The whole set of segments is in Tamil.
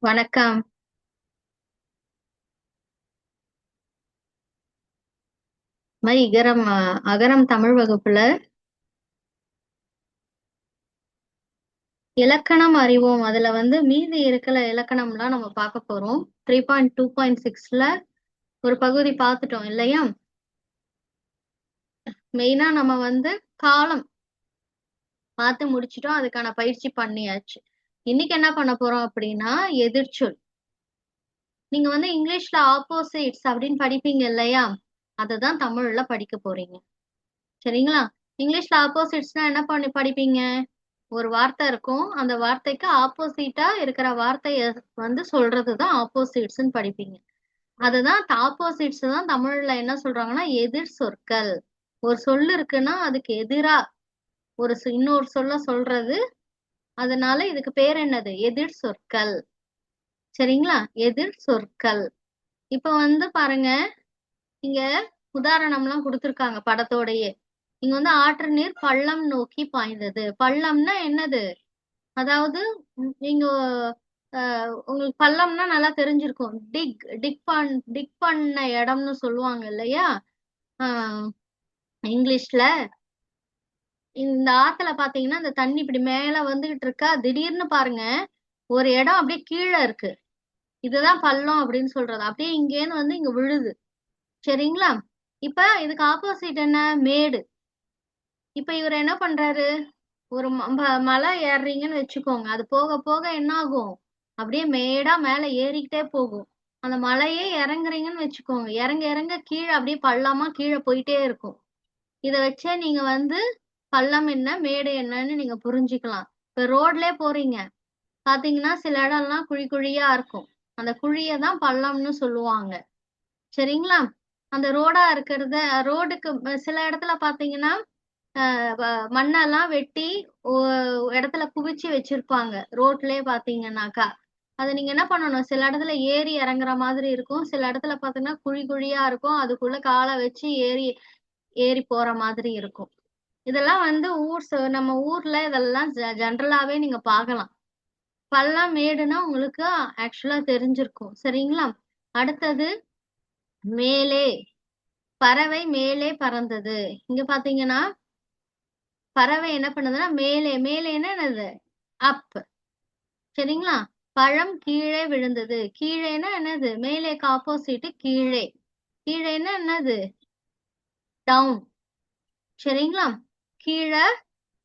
வணக்கம். அகரம் தமிழ் வகுப்புல இலக்கணம் அறிவோம். அதுல மீதி இருக்கிற இலக்கணம்லாம் நம்ம பார்க்க போறோம். 3.2.6ல ஒரு பகுதி பார்த்துட்டோம் இல்லையா? மெயினா நம்ம காலம் பார்த்து முடிச்சிட்டோம். அதுக்கான பயிற்சி பண்ணியாச்சு. இன்னைக்கு என்ன பண்ண போறோம் அப்படின்னா எதிர்ச்சொல். நீங்க இங்கிலீஷ்ல ஆப்போசிட்ஸ் அப்படின்னு படிப்பீங்க இல்லையா? அததான் தமிழ்ல படிக்க போறீங்க. சரிங்களா? இங்கிலீஷ்ல ஆப்போசிட்ஸ்னா என்ன படிப்பீங்க? ஒரு வார்த்தை இருக்கும். அந்த வார்த்தைக்கு ஆப்போசிட்டா இருக்கிற வார்த்தைய சொல்றதுதான் ஆப்போசிட்ஸ்ன்னு படிப்பீங்க. அதுதான் ஆப்போசிட்ஸ் தான் தமிழ்ல என்ன சொல்றாங்கன்னா எதிர் சொற்கள். ஒரு சொல் இருக்குன்னா அதுக்கு எதிரா இன்னொரு சொல்ல சொல்றது. அதனால இதுக்கு பேர் என்னது? எதிர் சொற்கள். சரிங்களா? எதிர் சொற்கள். இப்ப பாருங்க, இங்க உதாரணம்லாம் கொடுத்திருக்காங்க படத்தோடயே. இங்க ஆற்று நீர் பள்ளம் நோக்கி பாய்ந்தது. பள்ளம்னா என்னது? அதாவது நீங்க உங்களுக்கு பள்ளம்னா நல்லா தெரிஞ்சிருக்கும். டிக் பண்ண இடம்னு சொல்லுவாங்க இல்லையா? இங்கிலீஷ்ல இந்த ஆத்துல பாத்தீங்கன்னா இந்த தண்ணி இப்படி மேல வந்துகிட்டு இருக்கா. திடீர்னு பாருங்க, ஒரு இடம் அப்படியே கீழே இருக்கு. இதுதான் பள்ளம் அப்படின்னு சொல்றது. அப்படியே இங்கேருந்து இங்க விழுது. சரிங்களா? இப்ப இதுக்கு ஆப்போசிட் என்ன? மேடு. இப்ப இவர் என்ன பண்றாரு? ஒரு மலை ஏறுறீங்கன்னு வச்சுக்கோங்க. அது போக போக என்ன ஆகும்? அப்படியே மேடா மேல ஏறிக்கிட்டே போகும். அந்த மலையே இறங்குறீங்கன்னு வச்சுக்கோங்க. இறங்க இறங்க கீழே அப்படியே பள்ளமா கீழே போயிட்டே இருக்கும். இத வச்சே நீங்க பள்ளம் என்ன மேடு என்னன்னு நீங்க புரிஞ்சுக்கலாம். இப்ப ரோட்லயே போறீங்க, பாத்தீங்கன்னா சில இடம்லாம் குழி குழியா இருக்கும். அந்த குழிய தான் பள்ளம்னு சொல்லுவாங்க. சரிங்களா? அந்த ரோடா இருக்கிறத ரோடுக்கு சில இடத்துல பாத்தீங்கன்னா மண்ணெல்லாம் வெட்டி இடத்துல குவிச்சு வச்சிருப்பாங்க. ரோட்லயே பாத்தீங்கன்னாக்கா அது நீங்க என்ன பண்ணணும்? சில இடத்துல ஏறி இறங்குற மாதிரி இருக்கும். சில இடத்துல பாத்தீங்கன்னா குழி குழியா இருக்கும். அதுக்குள்ள காலை வச்சு ஏறி ஏறி போற மாதிரி இருக்கும். இதெல்லாம் நம்ம ஊர்ல இதெல்லாம் ஜென்ரலாவே நீங்க பார்க்கலாம். பள்ளம் மேடுனா உங்களுக்கு ஆக்சுவலா தெரிஞ்சிருக்கும். சரிங்களா? அடுத்தது மேலே. பறவை மேலே பறந்தது. இங்க பாத்தீங்கன்னா பறவை என்ன பண்ணுதுன்னா மேலே. மேலேன்னா என்னது? அப். சரிங்களா? பழம் கீழே விழுந்தது. கீழேன்னா என்னது? மேலேக்கு ஆப்போசிட் கீழே. கீழேன்னா என்னது? டவுன். சரிங்களா? கீழே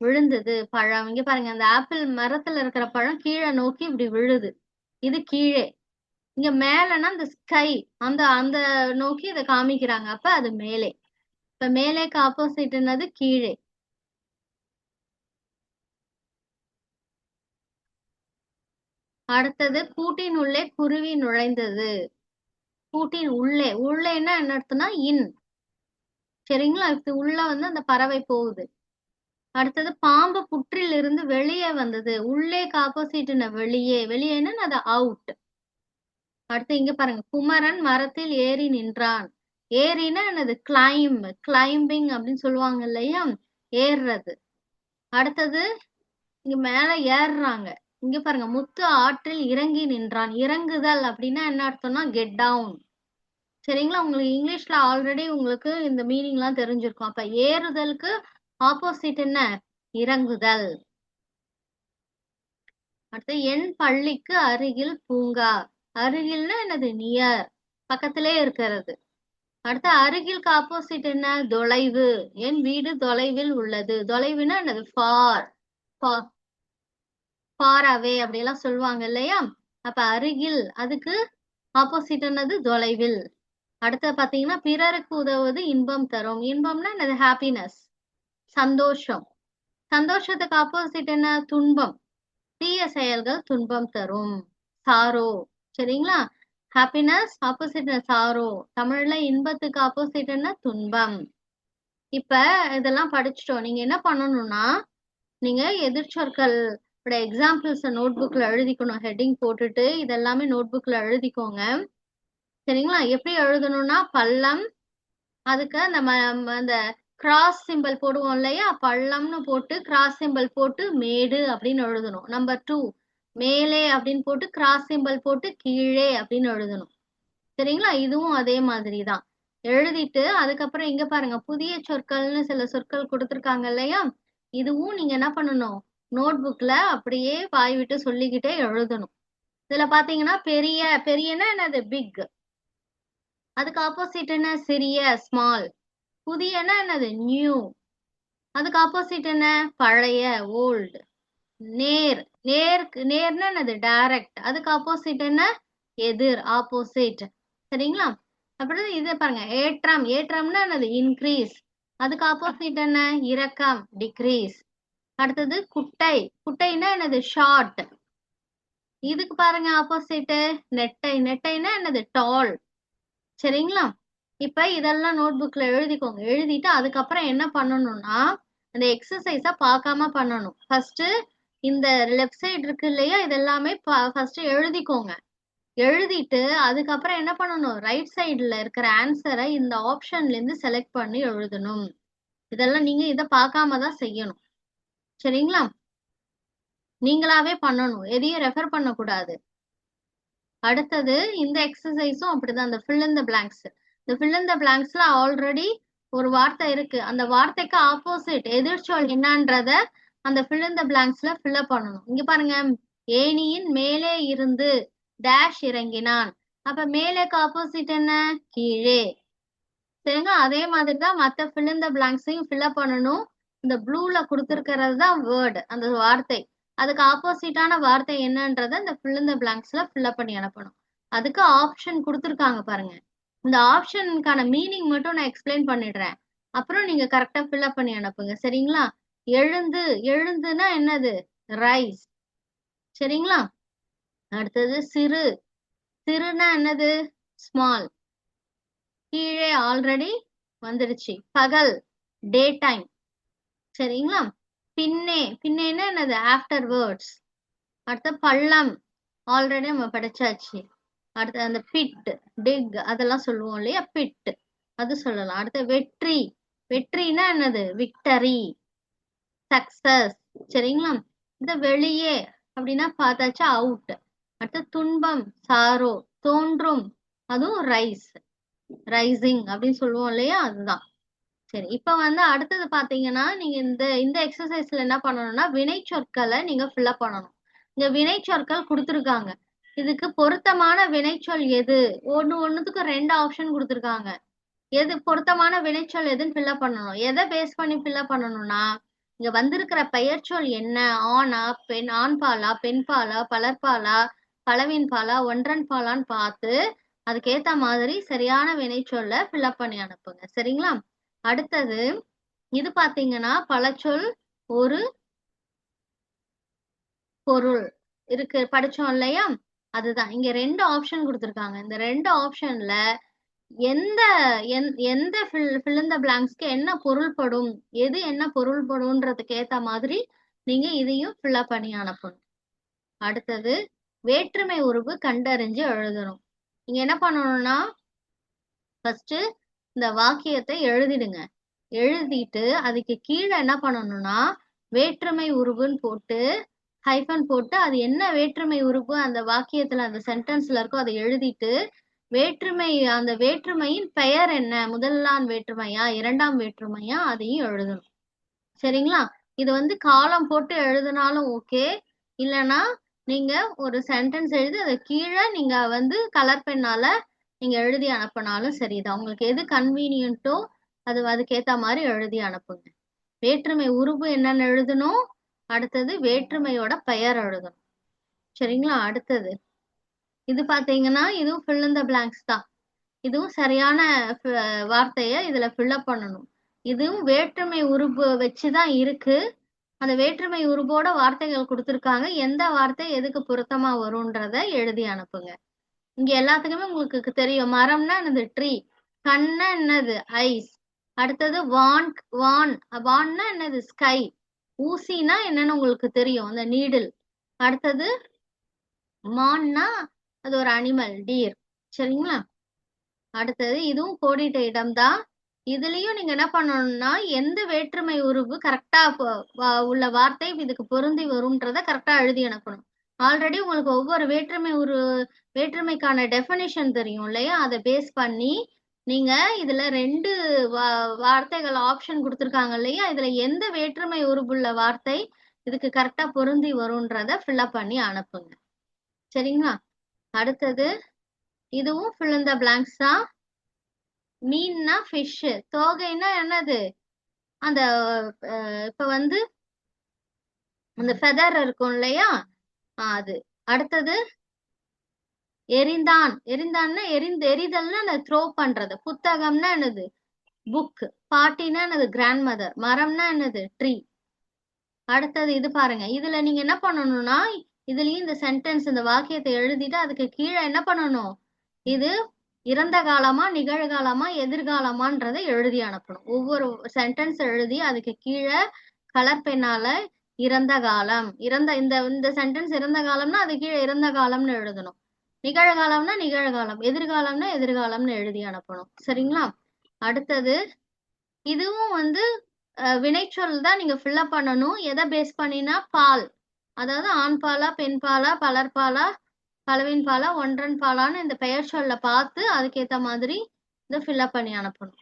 விழுந்தது பழம். இங்க பாருங்க, அந்த ஆப்பிள் மரத்துல இருக்கிற பழம் கீழே நோக்கி இப்படி விழுது. இது கீழே. இங்க மேலன்னா இந்த ஸ்கை, அந்த அந்த நோக்கி இதை காமிக்கிறாங்க. அப்ப அது மேலே. இப்ப மேலேக்கு ஆப்போசிட் என்னது? கீழே. அடுத்தது கூட்டின் உள்ளே குருவி நுழைந்தது. கூட்டின் உள்ளே. உள்ளேன்னா என்ன அர்த்தம்னா இன். சரிங்களா? இது உள்ள அந்த பறவை போகுது. அடுத்தது பாம்பு புற்றில் இருந்து வெளியே வந்தது. உள்ளேக்கு ஆப்போசிட் வெளியே. வெளியேன்னா அது அவுட். அடுத்து இங்க பாருங்க, குமரன் மரத்தில் ஏறி நின்றான். ஏறினா என்னது? கிளைம்பிங் அப்படின்னு சொல்லுவாங்க இல்லையா? ஏறுறது. அடுத்தது இங்க மேல ஏறுறாங்க. இங்க பாருங்க, முத்து ஆற்றில் இறங்கி நின்றான். இறங்குதல் அப்படின்னா என்ன அர்த்தம்னா கெட் டவுன். சரிங்களா? உங்களுக்கு இங்கிலீஷ்ல ஆல்ரெடி உங்களுக்கு இந்த மீனிங் எல்லாம் தெரிஞ்சிருக்கும். அப்ப ஏறுதலுக்கு ஆப்போசிட் என்ன? இறங்குதல். அடுத்து என் பள்ளிக்கு அருகில் பூங்கா. அருகில்னா என்னது? நியர், பக்கத்திலே இருக்கிறது. அடுத்து அருகிலுக்கு ஆப்போசிட் என்ன? தொலைவு. என் வீடு தொலைவில் உள்ளது. தொலைவுனா என்னது? ஃபார். ஃபார் அவே அப்படியெல்லாம் சொல்லுவாங்க இல்லையா? அப்ப அருகில், அதுக்கு ஆப்போசிட் என்னது? தொலைவில். அடுத்து பாத்தீங்கன்னா பிறருக்கு உதவுவது இன்பம் தரும். இன்பம்னா என்னது? ஹாப்பினஸ், சந்தோஷம். சந்தோஷத்துக்கு ஆப்போசிட் என்ன? துன்பம். தீய செயல்கள் துன்பம் தரும். சாரோ. சரிங்களா? Happiness opposite sorrow. தமிழ்ல இன்பத்துக்கு ஆப்போசிட் என்ன? துன்பம். இப்ப இதெல்லாம் படிச்சுட்டோம். நீங்க என்ன பண்ணணும்னா, நீங்க எதிர்ச்சொற்கள் எக்ஸாம்பிள்ஸ் நோட் புக்ல எழுதிக்கணும். ஹெட்டிங் போட்டுட்டு இதெல்லாமே நோட் புக்ல எழுதிக்கோங்க. சரிங்களா? எப்படி எழுதணும்னா, பள்ளம், அதுக்கு அந்த கிராஸ் சிம்பிள் போடுவோம் இல்லையா? பள்ளம்னு போட்டு கிராஸ் சிம்பிள் போட்டு மேடு அப்படின்னு எழுதணும். நம்பர் 2, மேலே அப்படின்னு போட்டு கிராஸ் சிம்பல் போட்டு கீழே அப்படின்னு எழுதணும். சரிங்களா? இதுவும் அதே மாதிரி தான். எழுதிட்டு அதுக்கப்புறம் இங்க பாருங்க புதிய சொற்கள்னு சில சொற்கள் கொடுத்துருக்காங்க இல்லையா? இதுவும் நீங்க என்ன பண்ணணும்? நோட் புக்ல அப்படியே வாய் விட்டு சொல்லிக்கிட்டே எழுதணும். இதுல பாத்தீங்கன்னா பெரிய பெரியனா என்னது? பிக். அதுக்கு ஆப்போசிட் என்ன? சிறிய, ஸ்மால். புதியனா என்னது? நியூ. அதுக்கு ஆப்போசிட் என்ன? பழைய, ஓல்டு. நேர், நேர்னா என்னது? டைரக்ட். அதுக்கு ஆப்போசிட் என்ன? எதிர், ஆப்போசிட். சரிங்களா? அப்புறம் இது பாருங்க ஏற்றம். ஏற்றம்னா என்னது? இன்க்ரீஸ். அதுக்கு ஆப்போசிட் என்ன? இறக்கம், டிக்ரீஸ். அடுத்தது குட்டை. குட்டைன்னா என்னது? ஷார்ட். இதுக்கு பாருங்க ஆப்போசிட் நெட்டை. நெட்டைன்னா என்னது? டால். சரிங்களா? இப்ப இதெல்லாம் நோட் புக்ல எழுதிக்கோங்க. எழுதிட்டு அதுக்கப்புறம் என்ன பண்ணணும்னா அந்த எக்ஸசைஸ பார்க்காம பண்ணணும். ஃபர்ஸ்ட் இந்த லெஃப்ட் சைடு இருக்கு இல்லையா? இதெல்லாமே ஃபர்ஸ்ட் எழுதிக்கோங்க. எழுதிட்டு அதுக்கப்புறம் என்ன பண்ணணும்? ரைட் சைடுல இருக்கிற ஆன்சரை இந்த ஆப்ஷன்ல இருந்து செலக்ட் பண்ணி எழுதணும். இதெல்லாம் நீங்க இதை பார்க்காம தான் செய்யணும். சரிங்களா? நீங்களாவே பண்ணணும். எதையும் ரெஃபர் பண்ணக்கூடாது. அடுத்தது இந்த எக்ஸசைஸும் அப்படிதான். அந்த ஃபில் இன் த பிளாங்க்ஸ். இந்த ஃபில் இன் த பிளாங்க்ஸ்ல ஆல்ரெடி ஒரு வார்த்தை இருக்கு. அந்த வார்த்தைக்கு ஆப்போசிட் எதிர்ச்சொல் என்னன்றத அந்த ஃபில் இன் த பிளாங்க்ஸ்ல ஃபில்அப் பண்ணணும். இங்க பாருங்க ஏணியின் மேலே இருந்து டேஷ் இறங்கினான். அப்ப மேலேக்கு ஆப்போசிட் என்ன? கீழே. சரிங்க? அதே மாதிரி தான் மற்ற ஃபில் இன் த பிளாங்க்ஸையும் ஃபில்அப் பண்ணணும். இந்த ப்ளூல கொடுத்துருக்கிறது தான் வேர்டு, அந்த வார்த்தை. அதுக்கு ஆப்போசிட்டான வார்த்தை என்னன்றத இந்த ஃபில் இன் த பிளாங்க்ஸ்ல ஃபில்அப் பண்ணி அனுப்பணும். அதுக்கு ஆப்ஷன் கொடுத்துருக்காங்க பாருங்க. இந்த ஆப்ஷனுக்கான மீனிங் மட்டும் நான் எக்ஸ்பிளைன் பண்ணிடுறேன். அப்புறம் நீங்க கரெக்டா ஃபில்அப் பண்ணி அனுப்புங்க. சரிங்களா? எழுந்து. எழுந்துனா என்னது? ரைஸ். சரிங்களா? அடுத்தது சிறு. சிறுனா என்னது? ஸ்மால். கீழே ஆல்ரெடி வந்துடுச்சு. பகல், டே டைம். சரிங்களா? பின்னே. பின்னேன்னா என்னது? After words. அடுத்த பள்ளம், ஆல்ரெடி நம்ம படிச்சாச்சு. அடுத்து அந்த பிட், டிக் அதெல்லாம் சொல்லுவோம் இல்லையா? பிட் அது சொல்லலாம். அடுத்த வெற்றி. வெற்றினா என்னது? Victory, success. சரிங்களா? இந்த வெளியே அப்படின்னா பார்த்தாச்சா? அவுட். அடுத்து துன்பம், சாரோ. தோன்றும், அதுவும் ரைஸ், ரைசிங் அப்படின்னு சொல்லுவோம் இல்லையா? அதுதான். சரி, இப்ப வந்து அடுத்தது பாத்தீங்கன்னா நீங்க இந்த இந்த எக்ஸசைஸ்ல என்ன பண்ணணும்னா வினை சொற்களை நீங்க ஃபில்அப் பண்ணணும். இங்க வினை சொற்கள் கொடுத்துருக்காங்க. இதுக்கு பொருத்தமான வினைச்சொல் எது? ஒண்ணுத்துக்கு 2 ஆப்ஷன் கொடுத்துருக்காங்க. எது பொருத்தமான வினைச்சொல் எதுன்னு ஃபில்அப் பண்ணணும். எதை பேஸ் பண்ணி ஃபில்அப் பண்ணணும்னா இங்க வந்திருக்கிற பெயர்ச்சொல் என்ன? ஆணா, பெண், ஆண் பாலா, பெண் பாலா, பலர்பாலா, பலவின் பாலா, ஒன்றன் பாலான்னு பார்த்து அதுக்கேத்த மாதிரி சரியான வினைச்சொல்ல ஃபில்அப் பண்ணி அனுப்புங்க. சரிங்களா? அடுத்தது இது பாத்தீங்கன்னா பலச்சொல் ஒரு பொருள் இருக்கு படிச்சோம் இல்லையா? அதுதான். இங்க 2 ஆப்ஷன் கொடுத்துருக்காங்க. இந்த 2 ஆப்ஷன்ல எந்த எந்த ஃபில் இன் த பிளாங்க்ஸ்க்கு என்ன பொருள்படும், எது என்ன பொருள்படும்ன்றதுக்கு ஏத்த மாதிரி நீங்க இதையும் ஃபில்அப் பண்ணி அனுப்பணும். அடுத்தது வேற்றுமை உருவு கண்டறிஞ்சு எழுதணும். நீங்க என்ன பண்ணணும்னா ஃபர்ஸ்ட் இந்த வாக்கியத்தை எழுதிடுங்க. எழுதிட்டு அதுக்கு கீழே என்ன பண்ணணும்னா வேற்றுமை உருவுன்னு போட்டு ஹைஃபன் போட்டு அது என்ன வேற்றுமை உருவு அந்த வாக்கியத்துல அந்த சென்டென்ஸ்ல இருக்கோ அதை எழுதிட்டு வேற்றுமை அந்த வேற்றுமையின் பெயர் என்ன? முதலாம் வேற்றுமையா, இரண்டாம் வேற்றுமையா, அதையும் எழுதணும். சரிங்களா? இது வந்து காலம் போட்டு எழுதினாலும் ஓகே. இல்லைன்னா நீங்க ஒரு சென்டென்ஸ் எழுதி அதை கீழே நீங்க வந்து கலர் பெண்ணால நீங்க எழுதி அனுப்பினாலும் சரிதான். உங்களுக்கு எது கன்வீனியன்ட்டோ அதுக்கேத்த மாதிரி எழுதி அனுப்புங்க. வேற்றுமை உருவு என்னன்னு எழுதணும். அடுத்தது வேற்றுமையோட பெயர் எழுதணும். சரிங்களா? அடுத்தது இது பாத்தீங்கன்னா இதுவும் ஃபில் இன் த பிளாங்க்ஸ் தான். இதுவும் சரியான வார்த்தைய இதுல ஃபில்அப் பண்ணணும். இதுவும் வேற்றுமை உருவு வச்சுதான் இருக்கு. அந்த வேற்றுமை உருவோட வார்த்தைகள் கொடுத்துருக்காங்க. எந்த வார்த்தை எதுக்கு பொருத்தமா வரும்ன்றத எழுதி அனுப்புங்க. இங்க எல்லாத்துக்குமே உங்களுக்கு தெரியும். மரம்னா என்னது? ட்ரீ. கண்ணா என்னது? ஐஸ். அடுத்தது வான். வான்னா என்னது? ஸ்கை. ஊசினா என்னன்னு உங்களுக்கு தெரியும், அந்த நீடில். அடுத்தது மான்னா அது ஒரு அனிமல், டீர். சரிங்களா? அடுத்தது இதுவும் கோடிட்ட இடம் தான். இதுலயும் நீங்க என்ன பண்ணணும்னா எந்த வேற்றுமை உருவு கரெக்டா உள்ள வார்த்தை இதுக்கு பொருந்தி வரும்ன்றத கரெக்டா எழுதி அனுப்பணும். ஆல்ரெடி உங்களுக்கு ஒவ்வொரு வேற்றுமைக்கான டெஃபினிஷன் தெரியும் இல்லையா? அதை பேஸ் பண்ணி நீங்க இதுல 2 வார்த்தைகள் ஆப்ஷன் கொடுத்துருக்காங்க இல்லையா? இதுல எந்த வேற்றுமை உருபுள்ள வார்த்தை இதுக்கு கரெக்டா பொருந்தி வரும்ன்றத ஃபில்அப் பண்ணி அனுப்புங்க. சரிங்களா? அடுத்தது இதுவும் fill in the blanks தான். மீன்னா ஃபிஷ், தோகைன்னா என்னது? அந்த இப்ப வந்து அந்த ஃபெதர் இருக்கும் இல்லையா? அது. அடுத்தது எரிந்தான், எரிந்தான்னா எரிதல்னா அந்த த்ரோ பண்றது. புத்தகம்னா என்னது? புக். பாட்டினா என்னது? Grand mother. மரம்னா என்னது? ட்ரீ. அடுத்தது இது பாருங்க. இதுல நீங்க என்ன பண்ணணும்னா, இதுலயும் இந்த சென்டென்ஸ் இந்த வாக்கியத்தை எழுதிட்டு அதுக்கு கீழே என்ன பண்ணணும்? இது இறந்த காலமா, நிகழ்காலமா, எதிர்காலமான்றதை எழுதி அனுப்பணும். ஒவ்வொரு சென்டென்ஸ் எழுதி அதுக்கு கீழே கலர் பெண்ணால இறந்த காலம், இந்த சென்டென்ஸ் இறந்த காலம்னா அது கீழே இறந்த காலம்னு எழுதணும். நிகழ்காலம்னா நிகழ்காலம், எதிர்காலம்னா எதிர்காலம்னு எழுதி அனுப்பணும். சரிங்களா? அடுத்தது இதுவும் வந்து வினைச்சொல் தான் நீங்க ஃபில்அப் பண்ணணும். எதை பேஸ் பண்ணினா? பால். அதாவது ஆண் பாலா, பெண் பாலா, பலர் பாலா, பலவின் பாலா, ஒன்றன் பாலான்னு இந்த பெயர் சொல்ல பார்த்து அதுக்கேத்த மாதிரி இதை ஃபில்அப் பண்ணி அனுப்பணும்.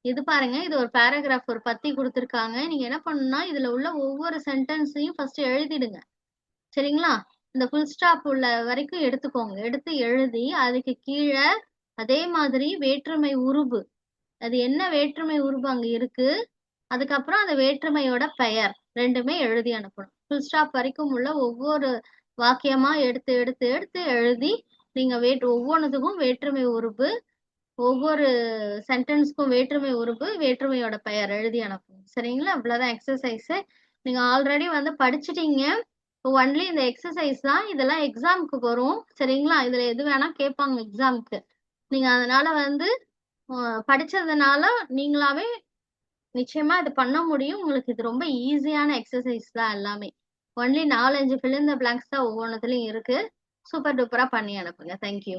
இது பாருங்க, இது ஒரு பேராகிராஃப், ஒரு பத்தி கொடுத்துருக்காங்க. நீங்க என்ன பண்ணணும்னா இதுல உள்ள ஒவ்வொரு சென்டென்ஸையும் ஃபர்ஸ்ட் எழுதிடுங்க. சரிங்களா? இந்த ஃபுல் ஸ்டாப் உள்ள வரைக்கும் எடுத்துக்கோங்க. எடுத்து எழுதி அதுக்கு கீழே அதே மாதிரி வேற்றுமை உருபு, அது என்ன வேற்றுமை உருபு அங்க இருக்கு, அதுக்கப்புறம் அந்த வேற்றுமையோட பெயர் ரெண்டுமே எழுதி அனுப்பணும். ஃபுல் ஸ்டாப் வரைக்கும் உள்ள ஒவ்வொரு வாக்கியமா எடுத்து எடுத்து எடுத்து எழுதி நீங்க ஒவ்வொன்றுத்துக்கும் வேற்றுமை உருபு, ஒவ்வொரு சென்டென்ஸ்க்கும் வேற்றுமை உருபு, வேற்றுமையோட பெயர் எழுதி அனுப்பணும். சரிங்களா? இவ்வளவுதான் எக்ஸசைஸ். நீங்க ஆல்ரெடி வந்து படிச்சிட்டீங்க. ஒன்லி இந்த எக்ஸசைஸ் தான். இதெல்லாம் எக்ஸாமுக்கு வரும். சரிங்களா? இதுல எது வேணா கேட்பாங்க எக்ஸாமுக்கு. நீங்க அதனால வந்து படிச்சதுனால நீங்களாவே நிச்சயமா இது பண்ண முடியும். உங்களுக்கு இது ரொம்ப ஈஸியான எக்ஸசைஸ் தான் எல்லாமே. Only 4-5 fill in the blanks தான் ஒவ்வொன்றதுலயும் இருக்கு. சூப்பர் டூப்பரா பண்ணி அனுப்புங்க. தேங்க்யூ.